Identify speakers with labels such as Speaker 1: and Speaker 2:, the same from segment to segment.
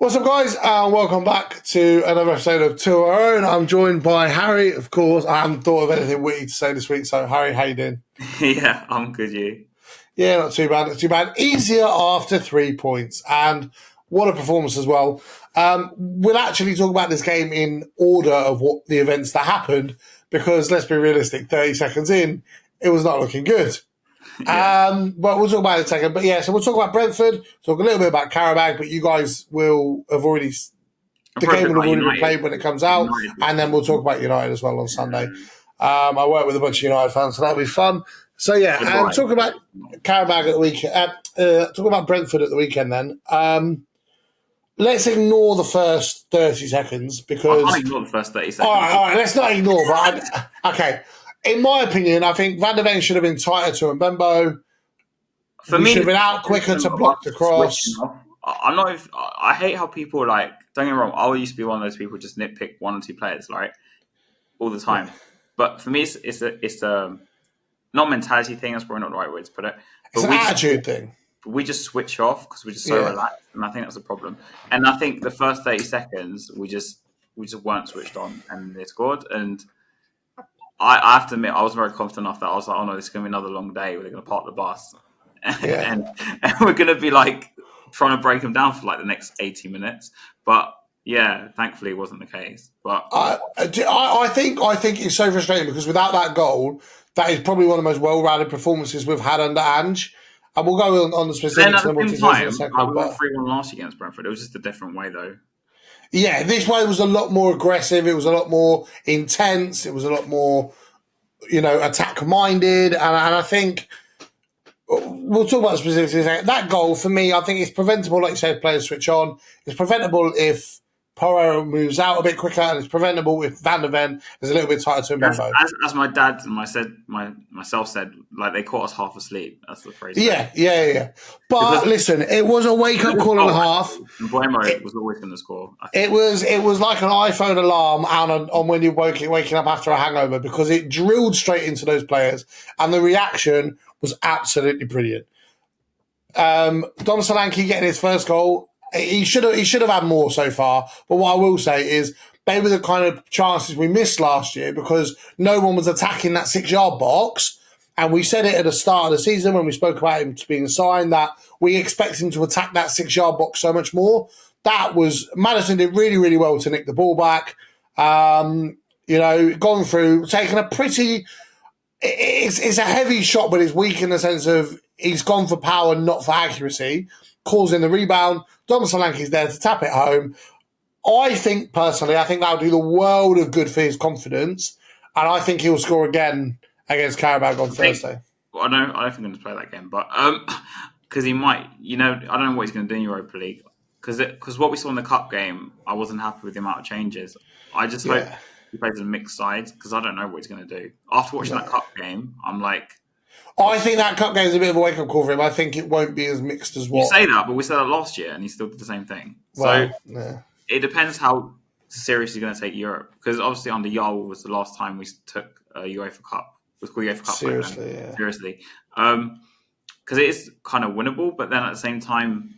Speaker 1: What's up, guys? And welcome back to another episode of To Our Own. I'm joined by Harry, of course. I haven't thought of anything witty to say this week. So, Harry, how you doing?
Speaker 2: Yeah, I'm good, you.
Speaker 1: Yeah, not too bad. Not too bad. Easier after 3 points. And what a performance as well. We'll actually talk about this game in order of what the events that happened because, let's be realistic, 30 seconds in, it was not looking good.
Speaker 2: Yeah.
Speaker 1: But we'll talk about it in a second. But yeah, so we'll talk about Brentford, talk a little bit about Qarabag, but you guys will have already, the game will have already been played when it comes out, and then we'll talk about United as well on Sunday. I work with a bunch of United fans, so that'll be fun. So yeah, talk about Qarabag at the weekend. Talk about Brentford at the weekend then. Let's ignore the first 30 seconds because...
Speaker 2: I can't ignore the first 30 seconds.
Speaker 1: All right, let's not ignore, but... Okay. In my opinion, I think Van der Ven should have been tighter to Mbembo. For me, should have been out quicker to block the cross.
Speaker 2: I'm not. I hate how people don't get me wrong. I used to be one of those people who just nitpick one or two players, right, all the time. Yeah. But for me, it's a not mentality thing. That's probably not the right way to put it. But
Speaker 1: it's an attitude thing.
Speaker 2: We just switch off because we're just so relaxed, and I think that's a problem. And I think the first 30 seconds, we just weren't switched on, and they scored. And I have to admit, I was very confident enough that I was like, oh no, this is going to be another long day. We're going to park the bus. And we're going to be trying to break them down for the next 80 minutes. But yeah, thankfully it wasn't the case. But
Speaker 1: I think it's so frustrating because without that goal, that is probably one of the most well-rounded performances we've had under Ange. And we'll go on the specifics.
Speaker 2: Then at the same time, we won 3-1 last year against Brentford. It was just a different way though.
Speaker 1: Yeah, this way was a lot more aggressive. It was a lot more intense. It was a lot more, attack-minded. And I think we'll talk about the specifics in a second. That goal, for me, I think it's preventable, like you said, players switch on. It's preventable if Porro moves out a bit quicker, and it's preventable if Van der Ven is a little bit tighter to Mbembo.
Speaker 2: As my dad and myself said, they caught us half asleep. That's the phrase.
Speaker 1: Yeah. But listen, it was a wake-up call and a half.
Speaker 2: Mbembo was always going to score.
Speaker 1: It was like an iPhone alarm on when you're waking up after a hangover because it drilled straight into those players, and the reaction was absolutely brilliant. Dom Solanke getting his first goal. He should have had more so far. But what I will say is they were the kind of chances we missed last year because no one was attacking that 6-yard box. And we said it at the start of the season when we spoke about him being signed that we expect him to attack that 6-yard box so much more. Maddison did really, really well to nick the ball back. Gone through, taken a pretty... It's a heavy shot, but it's weak in the sense of he's gone for power, not for accuracy. Calls in the rebound. Dom Solanke's there to tap it home. I think, personally, that'll do the world of good for his confidence. And I think he'll score again against Qarabag on Thursday.
Speaker 2: I don't think I'm going to play that game, but because he might, I don't know what he's going to do in Europa League. Because what we saw in the Cup game, I wasn't happy with the amount of changes. I just hope he plays in a mixed side because I don't know what he's going to do. After watching that Cup game, I'm like...
Speaker 1: I think that Cup game is a bit of a wake-up call for him. I think it won't be as mixed as what...
Speaker 2: You say that, but we said that last year and he still did the same thing. It depends how serious he's going to take Europe. Because obviously under Yarwell was the last time we took a UEFA Cup. It was called UEFA Cup. Seriously. Because it is kind of winnable, but then at the same time,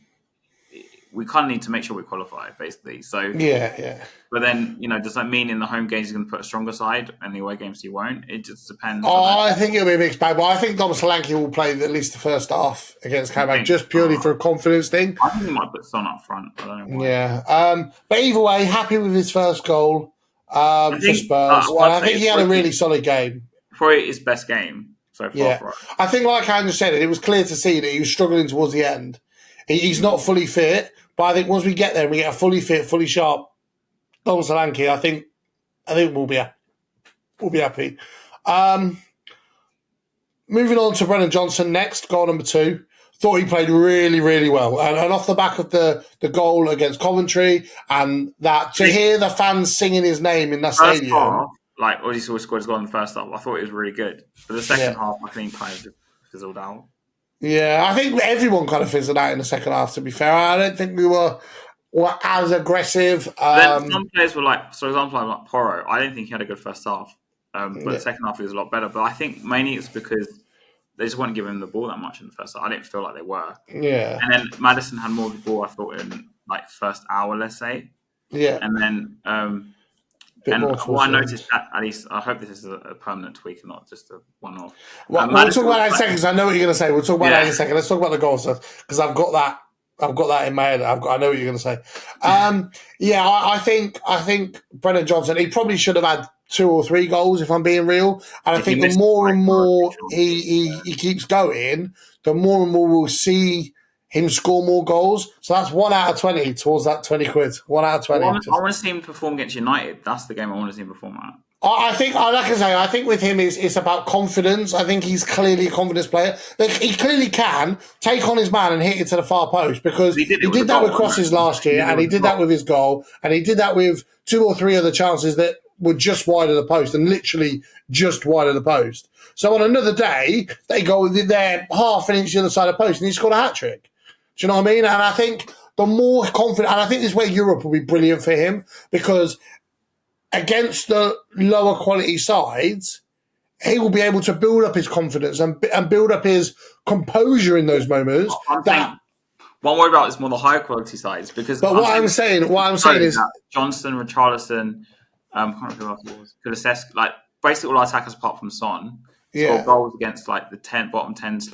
Speaker 2: we kind of need to make sure we qualify, basically. So
Speaker 1: yeah.
Speaker 2: But then, does that mean in the home games you're going to put a stronger side and the away games you won't? It just depends.
Speaker 1: I think it'll be a mixed bag, but I think Dom Solanke will play at least the first half against Qarabag, just purely for a confidence thing.
Speaker 2: I think he might put Son up front. I don't know why.
Speaker 1: Yeah. But either way, happy with his first goal for Spurs. I think he had a really solid game.
Speaker 2: Probably his best game so far.
Speaker 1: Yeah.
Speaker 2: For us.
Speaker 1: I think, like Andrew said, it was clear to see that he was struggling towards the end. He's not fully fit, but I think once we get there and we get a fully fit, fully sharp Dom Solanke, I think we'll be happy. Moving on to Brennan Johnson next, goal number 2. Thought he played really, really well. And off the back of the goal against Coventry and that, to hear the fans singing his name in that stadium.
Speaker 2: Half, when he scored his goal in the first half, I thought it was really good. But the second half, I think kind of fizzled out.
Speaker 1: Yeah, I think everyone kind of fizzled out in the second half, to be fair. I don't think we were as aggressive.
Speaker 2: Then some players were for example, like Porro. I didn't think he had a good first half. But the second half he was a lot better. But I think mainly it's because they just weren't giving him the ball that much in the first half. I didn't feel like they were.
Speaker 1: Yeah.
Speaker 2: And then Maddison had more of the ball, I thought, in like first hour, let's say,
Speaker 1: Yeah.
Speaker 2: and then
Speaker 1: Bit
Speaker 2: and
Speaker 1: more
Speaker 2: what
Speaker 1: towards
Speaker 2: I
Speaker 1: the end.
Speaker 2: noticed at least, I hope this is a permanent tweak and not just a one-off.
Speaker 1: We'll talk
Speaker 2: Madison
Speaker 1: about that
Speaker 2: was
Speaker 1: in a second because I know what you're going to say. We'll talk about that
Speaker 2: yeah,
Speaker 1: in a second. Let's talk about the goals because I've got that. I've got that in my head. I know what you're going to say. I think Brennan Johnson. He probably should have had 2 or 3 goals if I'm being real. And I
Speaker 2: he
Speaker 1: think the
Speaker 2: missed
Speaker 1: more
Speaker 2: like
Speaker 1: and
Speaker 2: one or two
Speaker 1: more
Speaker 2: chances.
Speaker 1: he keeps going, the more and more we'll see him score more goals. So that's 1 out of 20 towards that 20 quid. 1 out of 20.
Speaker 2: I want to see him perform against United. That's the game I want to see him perform at.
Speaker 1: I think, like I say, I think with him it's about confidence. I think he's clearly a confidence player. Like, he clearly can take on his man and hit it to the far post because
Speaker 2: He did it
Speaker 1: he
Speaker 2: with
Speaker 1: did
Speaker 2: a
Speaker 1: that
Speaker 2: goal,
Speaker 1: with crosses
Speaker 2: wasn't
Speaker 1: last
Speaker 2: it?
Speaker 1: year, and he did that with his goal, and he did that with 2 or 3 other chances that were just wide of the post and literally just wide of the post. So on another day, they go they're half an inch the other side of the post, and he scored a hat trick. Do you know what I mean? And I think the more confident, and I think this is where Europe will be brilliant for him because against the lower quality sides, he will be able to build up his confidence and build up his composure in those moments.
Speaker 2: I'm saying what I'm worried about is more the higher quality sides because.
Speaker 1: But what I'm saying is
Speaker 2: Johnson, Richarlison, I can't remember who else it was. Kulusevski, like basically all attackers apart from Son score goals against like the bottom 10 /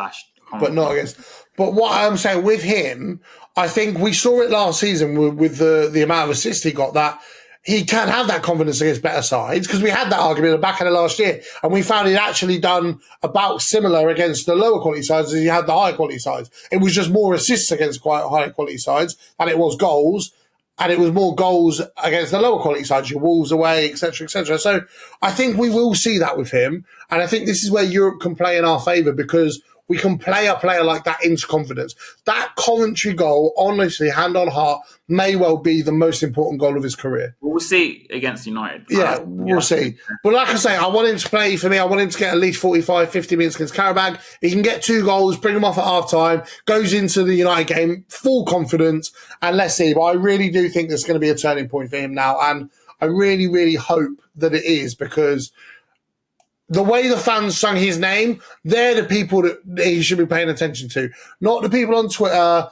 Speaker 1: but not against. But what I'm saying with him, I think we saw it last season with the amount of assists he got that he can have that confidence against better sides because we had that argument at the back end of last year and we found he'd actually done about similar against the lower quality sides as he had the higher quality sides. It was just more assists against quite high quality sides and it was goals. And it was more goals against the lower quality sides, your Wolves away, etc., etc. So I think we will see that with him. And I think this is where Europe can play in our favour because we can play a player like that into confidence. That Coventry goal, honestly, hand on heart, may well be the most important goal of his career.
Speaker 2: We'll see against United.
Speaker 1: Yeah, we'll see. But like I say, I want him to play for me. I want him to get at least 45, 50 minutes against Qarabag. He can get 2 goals, bring him off at half-time, goes into the United game, full confidence, and let's see. But I really do think there's going to be a turning point for him now, and I really, really hope that it is because the way the fans sung his name, they're the people that he should be paying attention to, not the people on Twitter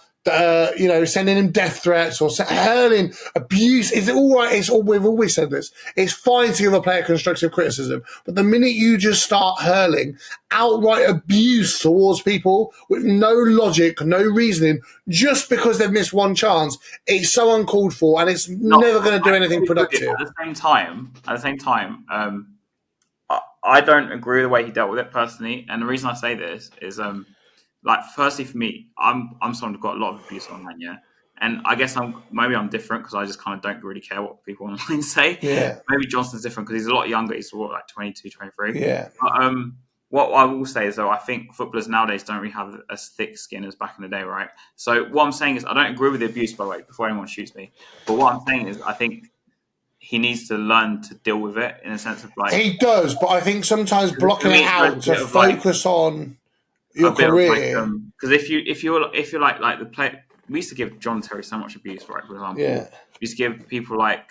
Speaker 1: sending him death threats or hurling abuse. Is it all right? We've always said this. It's fine to give a player constructive criticism, but the minute you just start hurling outright abuse towards people with no logic, no reasoning, just because they've missed one chance, it's so uncalled for, and it's never going to do anything productive.
Speaker 2: At the same time, I don't agree with the way he dealt with it personally, and the reason I say this is firstly for me, I'm someone who's got a lot of abuse online, yeah. And I guess I'm different because I just kind of don't really care what people online say.
Speaker 1: Yeah.
Speaker 2: Maybe Johnson's different because he's a lot younger. He's like 22, 23.
Speaker 1: Yeah.
Speaker 2: But, what I will say is, though, I think footballers nowadays don't really have as thick skin as back in the day, right? So what I'm saying is I don't agree with the abuse, by the way, before anyone shoots me. But what I'm saying is I think he needs to learn to deal with it in a sense of like...
Speaker 1: He does, but I think sometimes blocking it out to focus on your career.
Speaker 2: Because if you're like the player, we used to give John Terry so much abuse, right? For example, we used to give people like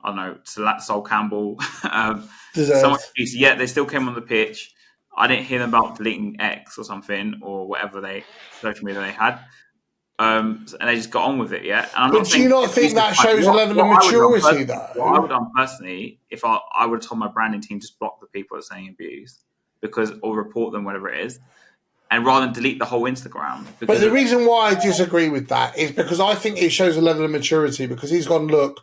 Speaker 2: I don't know, Sol Campbell, so much abuse. Yet they still came on the pitch. I didn't hear them about deleting X or something or whatever social media they had, and they just got on with it. Yeah, and
Speaker 1: but do you not think that shows a level of maturity, though?
Speaker 2: What I would have done personally, if I would have told my branding team just block the people that are saying abuse or report them, whatever it is. And rather than delete the whole Instagram.
Speaker 1: But the reason why I disagree with that is because I think it shows a level of maturity because he's gone, look,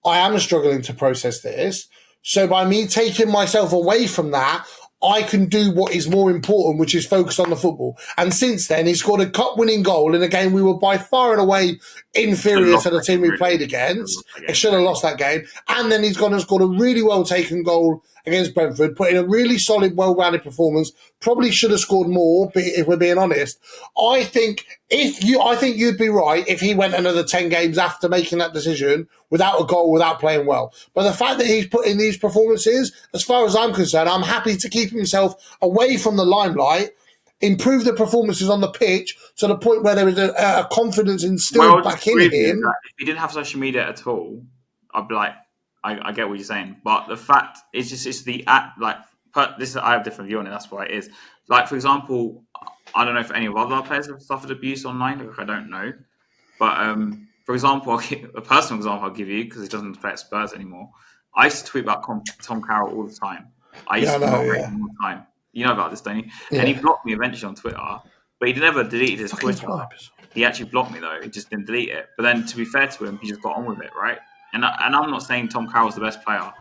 Speaker 1: I am struggling to process this. So by me taking myself away from that, I can do what is more important, which is focus on the football. And since then, he scored a cup-winning goal in a game we were by far and away inferior to the team we played against. He should have lost that game. And then he's gone and scored a really well-taken goal against Brentford, put in a really solid, well-rounded performance. Probably should have scored more, if we're being honest. I think you'd be right if he went another 10 games after making that decision without a goal, without playing well. But the fact that he's put in these performances, as far as I'm concerned, I'm happy to keep himself away from the limelight, improve the performances on the pitch to the point where there is a confidence instilled back in him.
Speaker 2: If he didn't have social media at all, I'd be like, I get what you're saying, but the fact is just it's the act. I have a different view on it. That's why it is. Like for example, I don't know if any of other players have suffered abuse online. Like, I don't know, but For example, a personal example I'll give you because he doesn't play at Spurs anymore. I used to tweet about Tom Carroll all the time. I used to not rate him all the time. You know about this, don't you?
Speaker 1: Yeah.
Speaker 2: And he blocked me eventually on Twitter, but he never deleted his
Speaker 1: Fucking
Speaker 2: Twitter.
Speaker 1: snipers.
Speaker 2: He actually blocked me though. He just didn't delete it. But then, to be fair to him, he just got on with it, right? And I'm not saying Tom Carroll's the best player,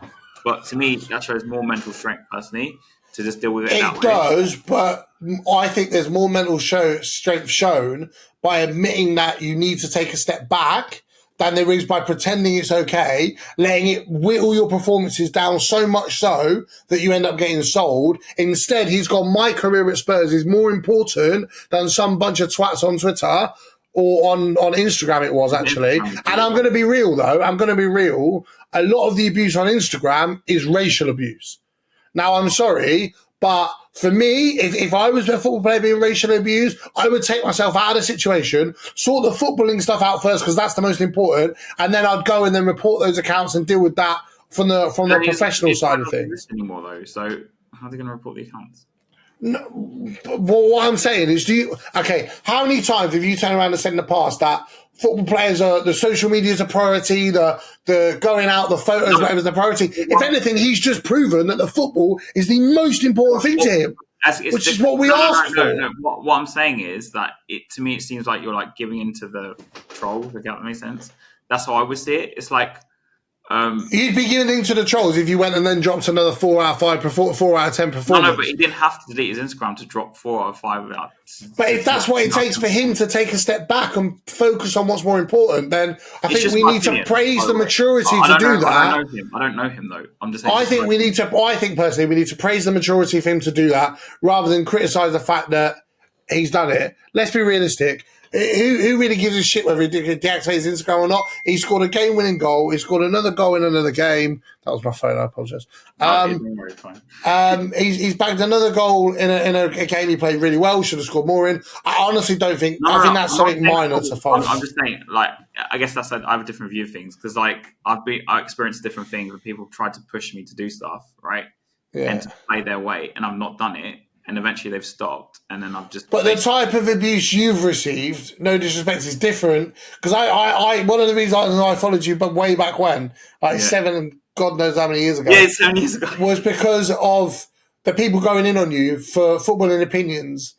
Speaker 2: but to me, that shows more mental strength personally to just deal with it.
Speaker 1: It does, but I think there's more mental strength shown by admitting that you need to take a step back than there is by pretending it's okay, letting it whittle your performances down so much so that you end up getting sold. Instead, he's gone, my career at Spurs is more important than some bunch of twats on Twitter or on Instagram it was, actually. And I'm going to be real, though. A lot of the abuse on Instagram is racial abuse. Now, I'm sorry, but for me, if I was a football player being racially abused, I would take myself out of the situation, sort the footballing stuff out first because that's the most important, and then I'd go and then report those accounts and deal with that from the professional side of things.
Speaker 2: Anymore though, so how are they going to report the accounts?
Speaker 1: No, well, what I'm saying is, how many times have you turned around and said in the past that football players are, the social media is a priority, the going out, the photos, whatever is the priority? If anything, he's just proven that the football is the most important thing to him, which is what we asked for.
Speaker 2: No. What I'm saying is that to me, it seems like you're like giving into the trolls. If that makes sense. That's how I would see it. It's like.
Speaker 1: You'd be giving into the trolls if you went and then dropped another 4 out of 10 performance.
Speaker 2: No, but he didn't have to delete his Instagram to drop 4 out of 5.
Speaker 1: But if that's what it takes for him to take a step back and focus on what's more important, then I think we need to praise the maturity to do that.
Speaker 2: I don't know him though. I'm just saying.
Speaker 1: I think personally we need to praise the maturity for him to do that rather than criticise the fact that he's done it. Let's be realistic. Who really gives a shit whether he deactivates his Instagram or not? He scored a game-winning goal. He scored another goal in another game. That was my phone. I apologise. He's bagged another goal in a game he played really well. Should have scored more in. I honestly don't think. I think that's something minor to follow.
Speaker 2: I'm just saying, like, I guess I have a different view of things because, like, I experienced different things when people tried to push me to do stuff, right? Yeah. And to play their way, and I've not done it. And eventually they've stopped, and then I've just.
Speaker 1: But the type of abuse you've received, no disrespect, is different. Because I one of the reasons I followed you, but way back when, 7, God knows how many years ago.
Speaker 2: Yeah, 7 years ago.
Speaker 1: Was because of the people going in on you for footballing opinions.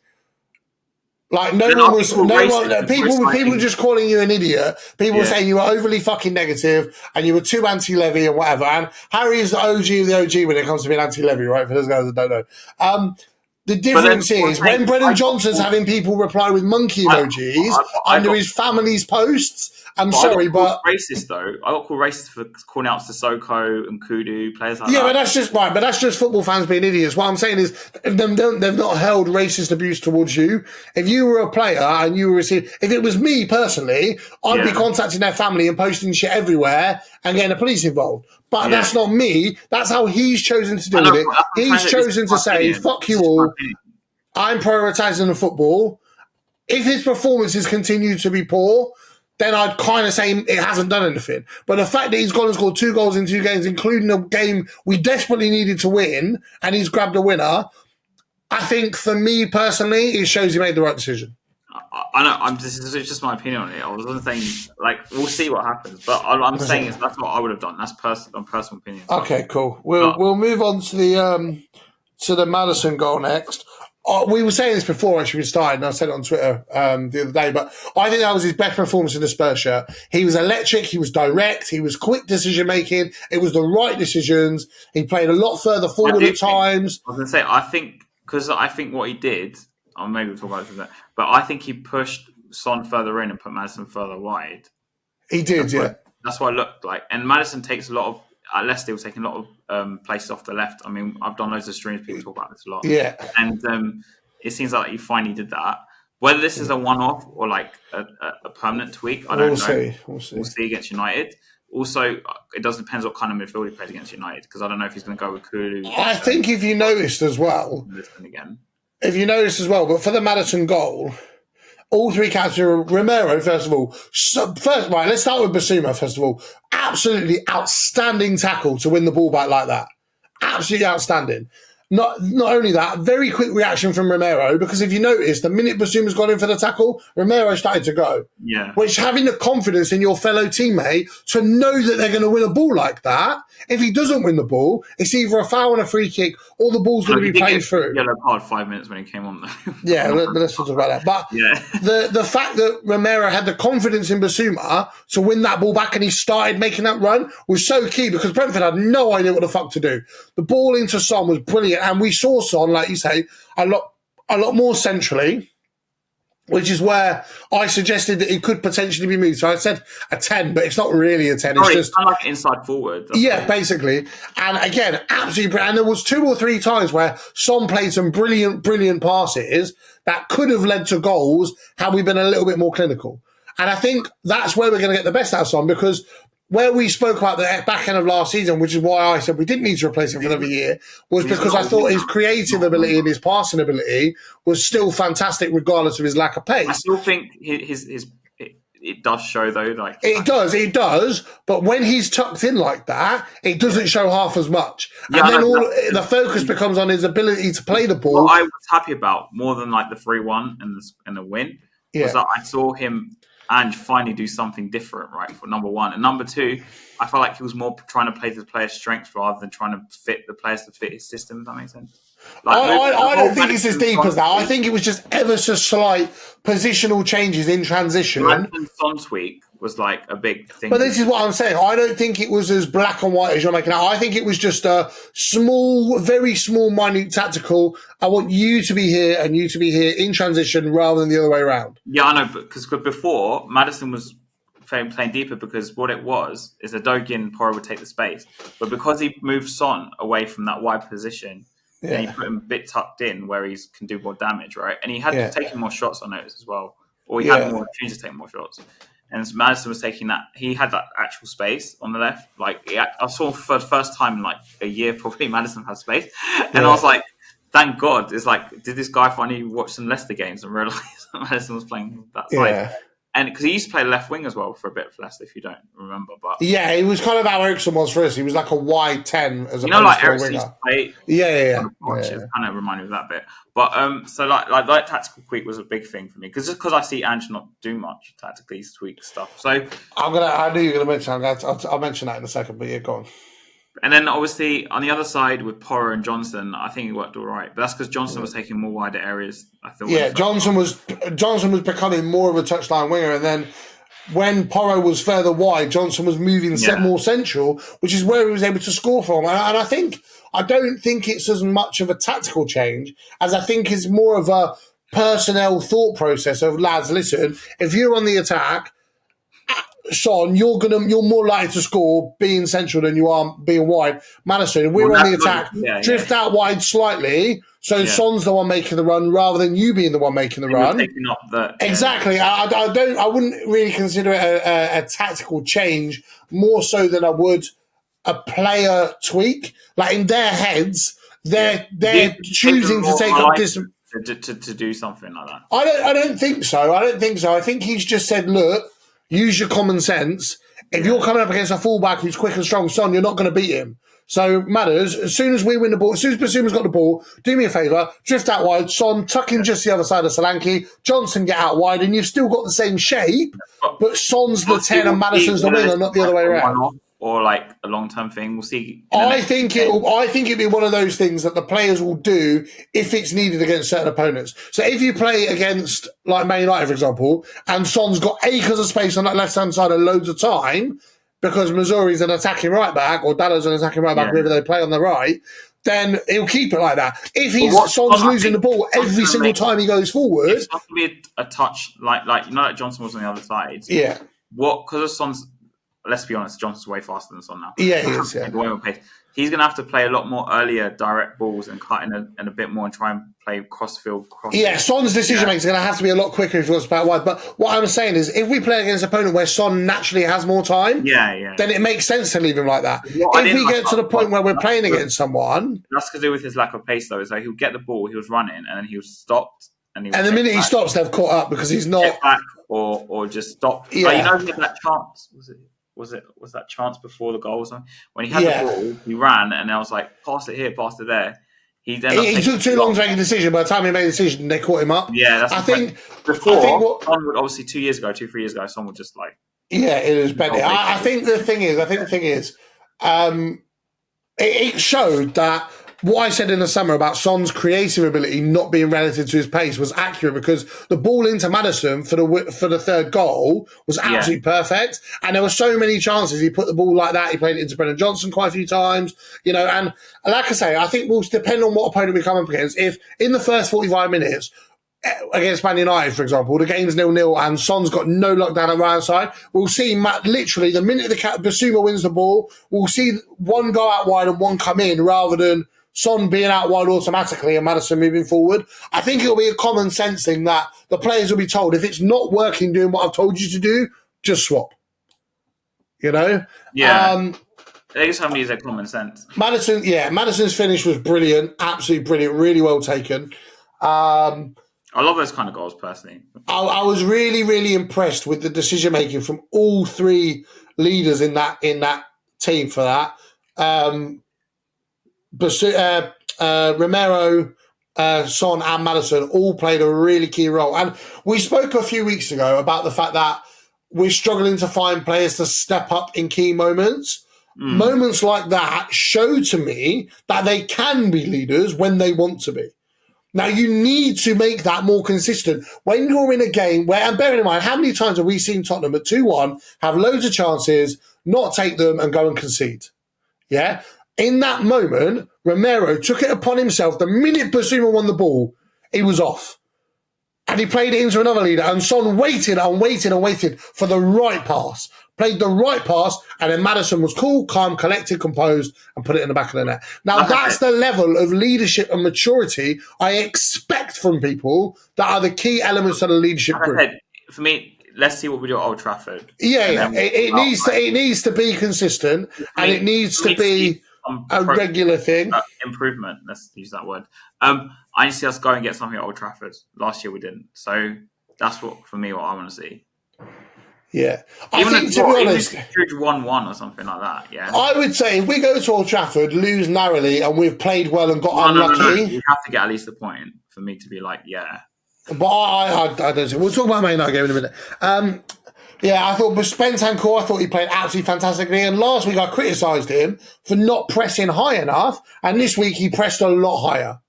Speaker 1: Like people just calling you an idiot. People were saying you were overly fucking negative and you were too anti-Levy and whatever. And Harry is the OG of the OG when it comes to being anti-Levy, right? For those guys that don't know. The difference is when Brendan Johnson's having people reply with monkey emojis under his family's posts. I'm sorry, but
Speaker 2: racist though. I got called racist for calling out Sissoko and Kudu, players like that.
Speaker 1: Yeah, but that's just right. But that's just football fans being idiots. What I'm saying is, they've not held racist abuse towards you. If you were a player and you were receiving, if it was me personally, I'd be contacting their family and posting shit everywhere and getting the police involved. But that's not me. That's how he's chosen to do it. He's chosen to say, "Fuck you all. I'm prioritising the football." If his performances continue to be poor, then I'd kind of say it hasn't done anything. But the fact that he's gone and scored 2 goals in 2 games, including a game we desperately needed to win, and he's grabbed a winner, I think for me personally, it shows he made the right decision.
Speaker 2: I know. This is just my opinion on it. I was saying, like, we'll see what happens. But I'm saying that's what I would have done. That's personal opinion.
Speaker 1: Okay, cool. We'll move on to the Maddison goal next. We were saying this before actually we started, and I said it on Twitter the other day, but I think that was his best performance in the Spurs shirt. He was electric, he was direct, he was quick decision-making, it was the right decisions, he played a lot further forward at times.
Speaker 2: I was going to say, I think what he did, maybe we'll talk about it for that, but I think he pushed Son further in and put Maddison further wide.
Speaker 1: He did,
Speaker 2: That's what it looked like. And Maddison takes a lot of, at Leicester, was taking a lot of places off the left. I mean, I've done loads of streams, people talk about this a lot.
Speaker 1: Yeah.
Speaker 2: And it seems like he finally did that. Whether this is a one-off or like a permanent tweak, I don't know. We'll see against United. Also, it does depend what kind of midfield he plays against United, because I don't know if he's going to go with Kulu.
Speaker 1: I think if you noticed as well, but for the Maddison goal, all 3 counts are Romero, first of all. Let's start with Basuma, first of all. Absolutely outstanding tackle to win the ball back like that. Absolutely outstanding. Not only that, very quick reaction from Romero, because if you notice, the minute Basuma's gone in for the tackle, Romero started to go.
Speaker 2: Yeah.
Speaker 1: Which, having the confidence in your fellow teammate to know that they're going to win a ball like that, if he doesn't win the ball, it's either a foul and a free kick or the ball's going to be played through.
Speaker 2: Yellow card 5 minutes when he came on.
Speaker 1: Yeah, let's talk about that. But the fact that Romero had the confidence in Basuma to win that ball back and he started making that run was so key, because Brentford had no idea what the fuck to do. The ball into Son was brilliant, and we saw Son, like you say, a lot more centrally, which is where I suggested that it could potentially be moved. So I said a 10, but it's not really a 10. It's just
Speaker 2: kind of like inside forward.
Speaker 1: Basically. And again, absolutely brilliant. And there was 2 or 3 times where Son played some brilliant passes that could have led to goals had we been a little bit more clinical. And I think that's where we're going to get the best out of Son, because where we spoke about the back end of last season, which is why I said we didn't need to replace him for another year, was because I thought his creative ability and his passing ability was still fantastic, regardless of his lack of pace.
Speaker 2: I still think it does show, though. Like
Speaker 1: it does. But when he's tucked in like that, it doesn't show half as much.
Speaker 2: Yeah,
Speaker 1: and then the focus becomes on his ability to play the ball.
Speaker 2: What I was happy about more than like the 3-1 and the win was that I saw him and finally do something different, right, for number one. And number two, I felt like he was more trying to play to the player's strengths rather than trying to fit the players to fit his system, if that makes sense. Like,
Speaker 1: I don't think it's as deep as that. I think it was just ever so slight positional changes in transition.
Speaker 2: And Son's tweak was like a big thing.
Speaker 1: But this is what I'm saying. I don't think it was as black and white as you're making out. I think it was just a small, very small, minute tactical. I want you to be here and you to be here in transition rather than the other way around.
Speaker 2: Yeah, I know, because before, Maddison was playing deeper because what it was is that Dogi and Porro would take the space. But because he moved Son away from that wide position, and he put him a bit tucked in where he can do more damage, right? And he had to take more shots, I noticed, as well. Or he had more opportunities to take more shots. And Maddison was taking that. He had that actual space on the left. Like, I saw for the first time in like a year, probably, Maddison had space. And I was like, thank God. It's like, did this guy finally watch some Leicester games and realise that Maddison was playing that side? And because he used to play left wing as well for a bit for Leicester, if you don't remember. But
Speaker 1: yeah, he was kind of how Ericsson was for us. He was like a wide 10 as a
Speaker 2: like Ericsson used to play.
Speaker 1: Yeah.
Speaker 2: Kind of reminded me of that bit. But so like tactical tweak was a big thing for me because I see Ange not do much tactically tweak stuff. So
Speaker 1: I knew you were going to mention. I'll mention that in a second. But yeah, go on.
Speaker 2: And then obviously on the other side with Porro and Johnson, I think it worked all right. But that's because Johnson was taking more wider areas. I thought.
Speaker 1: Yeah, Johnson was becoming more of a touchline winger, and then when Porro was further wide, Johnson was moving more central, which is where he was able to score from. And I don't think it's as much of a tactical change as I think it's more of a personnel thought process of, lads, listen, if you're on the attack, Son, you're more likely to score being central than you are being wide. Maddison, we're on the attack, drift out wide slightly, so Son's the one making the run rather than you being the one making the run. Exactly. I wouldn't really consider it a tactical change more so than I would a player tweak. Like in their heads, they're choosing to take up this
Speaker 2: to do something like that.
Speaker 1: I don't think so. I think he's just said, look, use your common sense. If you're coming up against a fullback who's quick and strong, Son, you're not going to beat him. So, Matters, as soon as we win the ball, as soon as Basuma's got the ball, do me a favour, drift out wide, Son, tuck in just the other side of Solanke, Johnson get out wide, and you've still got the same shape, but Son's the 10 and Maddison's the winger, not the other way around.
Speaker 2: Or like a long-term thing. We'll see.
Speaker 1: I think it'll be one of those things that the players will do if it's needed against certain opponents. So if you play against like Man United, for example, and Son's got acres of space on that left-hand side and loads of time because Missouri's an attacking right back or Dallas an attacking right back, wherever they play on the right, then he'll keep it like that. If Son's losing the ball every single time he goes forward,
Speaker 2: it's not going to be a touch like that Johnson was on the other side.
Speaker 1: Yeah.
Speaker 2: Because of Son's. Let's be honest, Johnson's way faster than Son now.
Speaker 1: Yeah, he is. Yeah.
Speaker 2: Way more pace. He's going to have to play a lot more earlier direct balls and cut in a bit more and try and play cross-field.
Speaker 1: Son's decision-making is going to have to be a lot quicker if he wants to play out wide. But what I'm saying is, if we play against an opponent where Son naturally has more time, then it makes sense to leave him like that. If we get to the point where we're playing against someone...
Speaker 2: That's to do with his lack of pace, though. Is like he'll get the ball, he was running, and then he was stopped.
Speaker 1: And the minute he stops, they've caught up because he's not...
Speaker 2: Back or just stop. Yeah. Like, he had that chance, was that chance before the goal or something? When he had the ball, he ran, and I was like, pass it here, pass it there.
Speaker 1: He took too long to make a decision. By the time he made a decision, they caught him up.
Speaker 2: Yeah, that's
Speaker 1: I think
Speaker 2: before. Son would obviously 2 years ago, 3 years ago, Son would just like.
Speaker 1: Yeah, it was better. I think the thing is, it showed that what I said in the summer about Son's creative ability not being relative to his pace was accurate, because the ball into Maddison for the third goal was absolutely perfect, and there were so many chances he put the ball like that. He played it into Brennan Johnson quite a few times, and like I say, I think we'll depend on what opponent we come up against. If in the first 45 minutes against Man United, for example, the game's 0-0 and Son's got no luck down the right side, we'll see literally the minute Basuma wins the ball, we'll see one go out wide and one come in, rather than Son being out wide automatically and Maddison moving forward. I think it'll be a common sense thing that the players will be told, if it's not working doing what I've told you to do, just swap.
Speaker 2: Yeah. I think somebody is a common sense.
Speaker 1: Maddison's finish was brilliant, absolutely brilliant, really well taken.
Speaker 2: I love those kind of goals, personally.
Speaker 1: I was really, really impressed with the decision making from all three leaders in that team for that. Romero, Son, and Maddison all played a really key role. And we spoke a few weeks ago about the fact that we're struggling to find players to step up in key moments. Moments like that show to me that they can be leaders when they want to be. Now, you need to make that more consistent. When you're in a game where, and bearing in mind, how many times have we seen Tottenham at 2-1 have loads of chances, not take them and go and concede? Yeah? In that moment, Romero took it upon himself. The minute Basuma won the ball, he was off. And he played it into another leader. And Son waited for the right pass. Played the right pass, and then Maddison was cool, calm, collected, composed, and put it in the back of the net. Now, that's the level of leadership and maturity I expect from people that are the key elements of the leadership group.
Speaker 2: For me, let's see what we do at Old Trafford.
Speaker 1: It needs to be consistent, and it needs to be a regular thing.
Speaker 2: Improvement, let's use that word. I need to see us go and get something at Old Trafford. Last year we didn't. So that's what I want to see.
Speaker 1: Yeah.
Speaker 2: I think, to be honest, 1-1 or something like that, yeah.
Speaker 1: I would say if we go to Old Trafford, lose narrowly, and we've played well and got unlucky... No.
Speaker 2: You have to get at least a point for me to be like, yeah.
Speaker 1: But I don't think... We'll talk about Man United game in a minute. I thought Bentancur, I thought he played absolutely fantastically, and last week I criticised him for not pressing high enough, and this week he pressed a lot higher.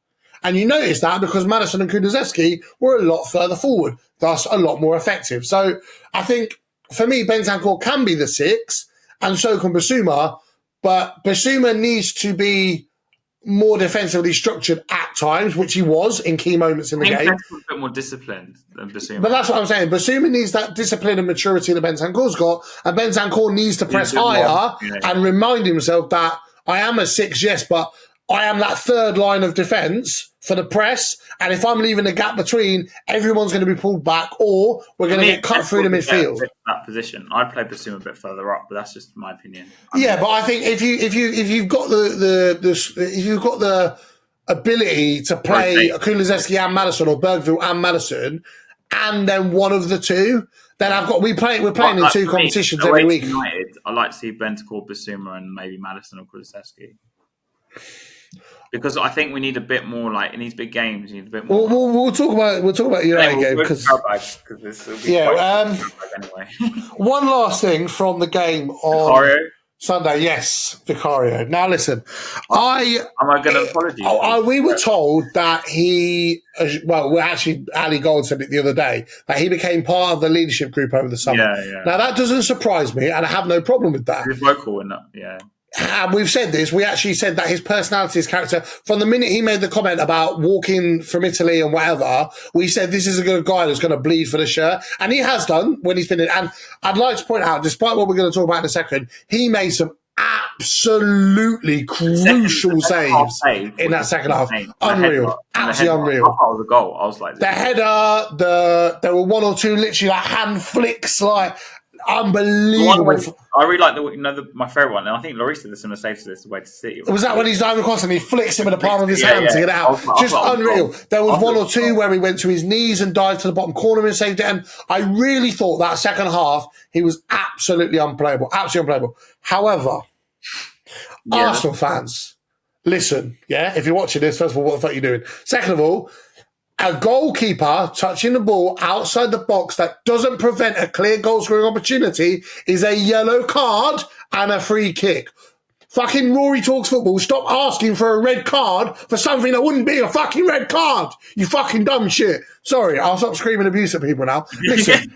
Speaker 1: And you notice that because Maddison and Kulusevski were a lot further forward, thus a lot more effective. So I think... For me, Bentancur can be the 6, and so can Basuma, but Basuma needs to be more defensively structured at times, which he was in key moments in the game.
Speaker 2: He's a bit more disciplined than Basuma.
Speaker 1: But that's what I'm saying. Basuma needs that discipline and maturity that Bentancur's got, and Bentancur needs to press higher and remind himself that I am a 6, yes, but I am that third line of defence for the press, and if I'm leaving a gap between, everyone's going to be pulled back, or we're going to get cut through the midfield.
Speaker 2: That position, I'd play Basuma a bit further up, but that's just my opinion.
Speaker 1: But I think if you've got the ability to play Kulusevski and Maddison, or Bergville and Maddison, and then one of the two, then we're playing in two competitions every week.
Speaker 2: United, I like to see Bentancur, Basuma, and maybe Maddison or Kulusevski. Because I think we need a bit more, like in these big games, you need a bit more.
Speaker 1: We'll talk about United game because
Speaker 2: this will be anyway.
Speaker 1: One last thing from the game on
Speaker 2: Vicario?
Speaker 1: Sunday, yes, Vicario. Now listen,
Speaker 2: am I going to apologise?
Speaker 1: We were told that Ali Gold said it the other day, that he became part of the leadership group over the summer.
Speaker 2: Yeah.
Speaker 1: Now that doesn't surprise me, and I have no problem with that.
Speaker 2: He's vocal in that, yeah.
Speaker 1: And we've said this, we actually said that his personality, his character, from the minute he made the comment about walking from Italy and whatever, we said this is a good guy that's going to bleed for the shirt. And he has done when he's been in. And I'd like to point out, despite what we're going to talk about in a second, he made some absolutely crucial saves in that second half. Unreal. Absolutely unreal.
Speaker 2: I thought it was a goal. I was like...
Speaker 1: The header, there were one or two literally like hand flicks, like... Unbelievable.
Speaker 2: I really like my favourite one, and I think Lloris did this in a save to this way to see.
Speaker 1: Was that when he's diving across and he flicks him in the palm of his hand to get out? Just unreal. There was one or two where he went to his knees and dived to the bottom corner and saved it, and I really thought that second half he was absolutely unplayable. However, Arsenal fans, listen, yeah, if you're watching this, first of all, what the fuck are you doing? Second of all, a goalkeeper touching the ball outside the box that doesn't prevent a clear goal scoring opportunity is a yellow card and a free kick. Fucking Rory Talks Football, stop asking for a red card for something that wouldn't be a fucking red card. You fucking dumb shit. Sorry, I'll stop screaming abuse at people now. Listen,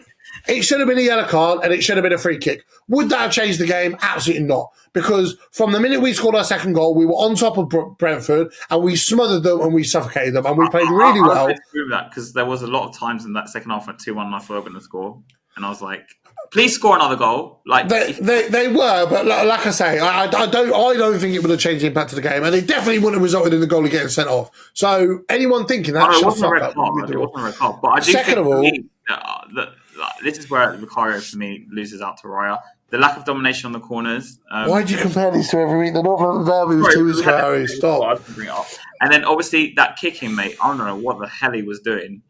Speaker 1: it should have been a yellow card and it should have been a free kick. Would that have changed the game? Absolutely not. Because from the minute we scored our second goal, we were on top of Brentford and we smothered them and we suffocated them and we played really well.
Speaker 2: I agree with that because there was a lot of times in that second half at 2-1 and I thought they were going to score. And I was like, please score another goal. Like
Speaker 1: they were, but like I say, I don't think it would have changed the impact of the game, and it definitely wouldn't have resulted in the goalie getting sent off. So anyone thinking that,
Speaker 2: it wasn't a red card. It wasn't a red card. But I do
Speaker 1: second of all,
Speaker 2: this is where Vicario for me loses out to Raya. The lack of domination on the corners.
Speaker 1: Why do you compare these two every week? The North London Derby was 2 weeks ago, Harry. Stop.
Speaker 2: Bring it up. And then obviously that kicking, mate. I don't know what the hell he was doing.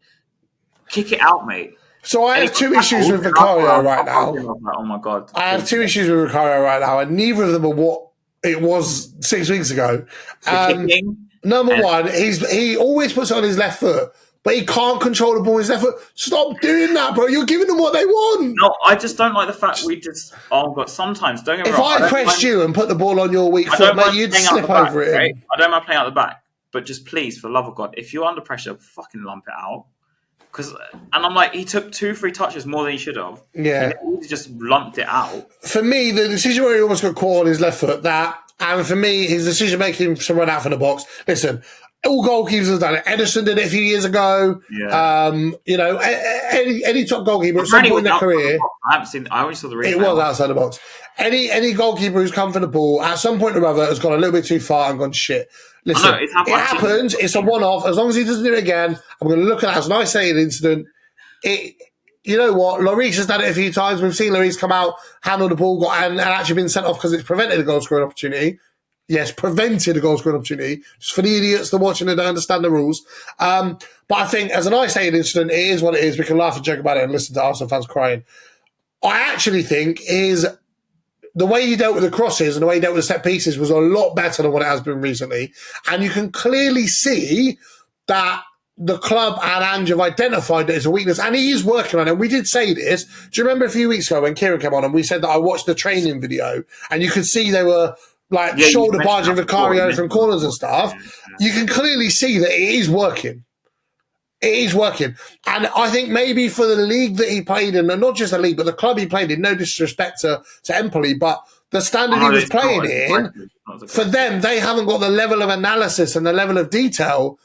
Speaker 2: Kick it out, mate.
Speaker 1: So I have two issues with Vicario right now.
Speaker 2: Oh my god!
Speaker 1: I have two issues with Vicario right now, and neither of them are what it was 6 weeks ago. Number one, he always puts it on his left foot, but he can't control the ball with his left foot. Stop doing that, bro. You're giving them what they want.
Speaker 2: No, I just don't like the fact we just. Oh god, sometimes don't get me wrong.
Speaker 1: If I pressed you and put the ball on your weak foot, mate, you'd slip over it.
Speaker 2: Right? I don't mind playing out the back, but just please, for the love of God, if you're under pressure, fucking lump it out. And I'm like, he took 2-3 touches more than he should have.
Speaker 1: Yeah.
Speaker 2: He just lumped it out.
Speaker 1: For me, the decision where he almost got caught on his left foot, and for me, his decision making to run out from the box. Listen, all goalkeepers have done it. Edison did it a few years ago.
Speaker 2: Yeah.
Speaker 1: Any top goalkeeper at some point in their career.
Speaker 2: I haven't seen. I only saw the replay.
Speaker 1: It was outside the box. Any goalkeeper who's come for the ball at some point or other has gone a little bit too far and gone shit. Listen, it happens. It's a one-off. As long as he doesn't do it again, I'm going to look at it as an isolated incident. You know what? Lloris has done it a few times. We've seen Lloris come out, handle the ball, and actually been sent off because it's prevented a goal-scoring opportunity. Yes, prevented a goal-scoring opportunity. Just for the idiots that are watching and don't understand the rules. But I think as an isolated incident, it is what it is. We can laugh and joke about it and listen to Arsenal fans crying. I actually think the way he dealt with the crosses and the way he dealt with the set pieces was a lot better than what it has been recently. And you can clearly see that the club and Ange have identified that it's a weakness. And he is working on it. We did say this. Do you remember a few weeks ago when Kieran came on and we said that I watched the training video and you could see they were like shoulder barging Vicario from corners and stuff? You can clearly see that it is working. It is working. And I think maybe for the league that he played in, and not just the league, but the club he played in, no disrespect to Empoli, but the standard he was playing in, for them, they haven't got the level of analysis and the level of detail.